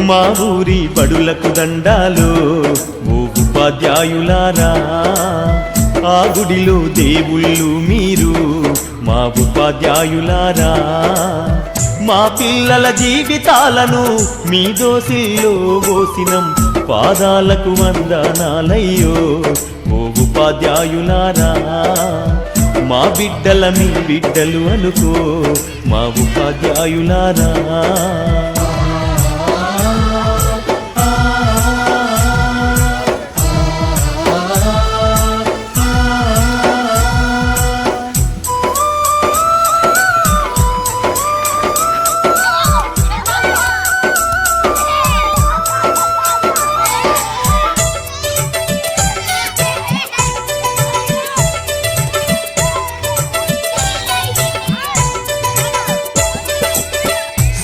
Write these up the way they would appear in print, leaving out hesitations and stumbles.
మా ఊరి బడులకు దండాలు ఓ ఉపాధ్యాయులారా, ఆ గుడిలో దేవుళ్ళు మీరు మా ఉపాధ్యాయులారా. మా పిల్లల జీవితాలను మీ దోసిల్లో పోసినం, పాదాలకు వందనాలయ్యో ఓ ఉపాధ్యాయులారా. మా బిడ్డల మీ బిడ్డలు అనుకో మా ఉపాధ్యాయులారా.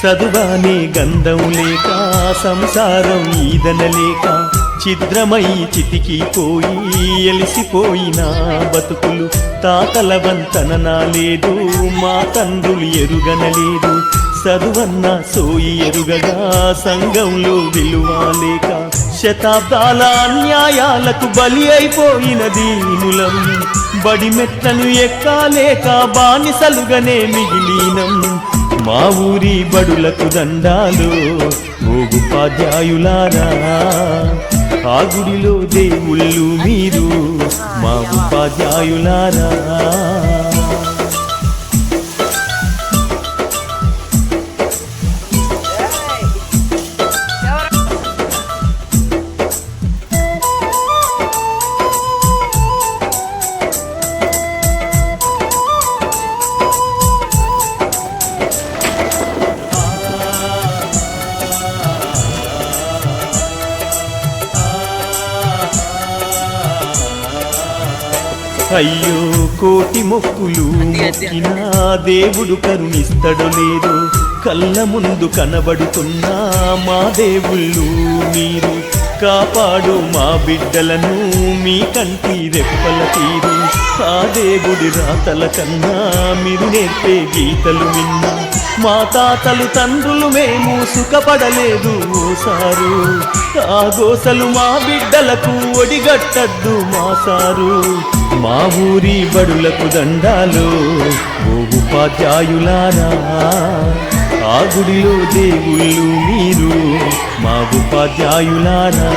చదువానే గంధం లేక సంసారం ఈదనలేక ఛిద్రమై చితికిపోయి ఎలిసిపోయిన బతుకులు. తాతల వంతన లేదు, మా తండ్రులు ఎరుగనలేదు. చదువన్న సోయి ఎరుగగా సంఘంలో విలువలేక శతాబ్దాల అన్యాయాలకు బలి అయిపోయిన దీనులం. బడి మెట్లను ఎక్కాలేక బానిసలుగానే మిగిలినం. మా ఊరి బడులకు దండాలు ఓ ఉపాధ్యాయులారా, ఆ గుడిలో దేవుళ్ళు మీరు మా ఉపాధ్యాయులారా. అయ్యో కోటి మొక్కులు మొక్కినా దేవుడు కరుణిస్తడు లేదు. కళ్ళ ముందు కనబడుతున్నా మా దేవుళ్ళు మీరు, కాపాడు మా బిడ్డలను మీ కంటి రెప్పల తీరు. ఆ దేవుడి రాతల కన్నా మీరు నేర్పే గీతలు విన్నా, మా తాతలు తండ్రులు మేము సుఖపడలేదు ఓసారు. ఆ గోసలు మా బిడ్డలకు ఒడిగట్టద్దు మా సారు. మా ఊరి బడులకు దండాలు ఓ ఉపాధ్యాయులారా, ఆ గుడిలో దేవుళ్ళు మీరు మా ఉపాధ్యాయులారా.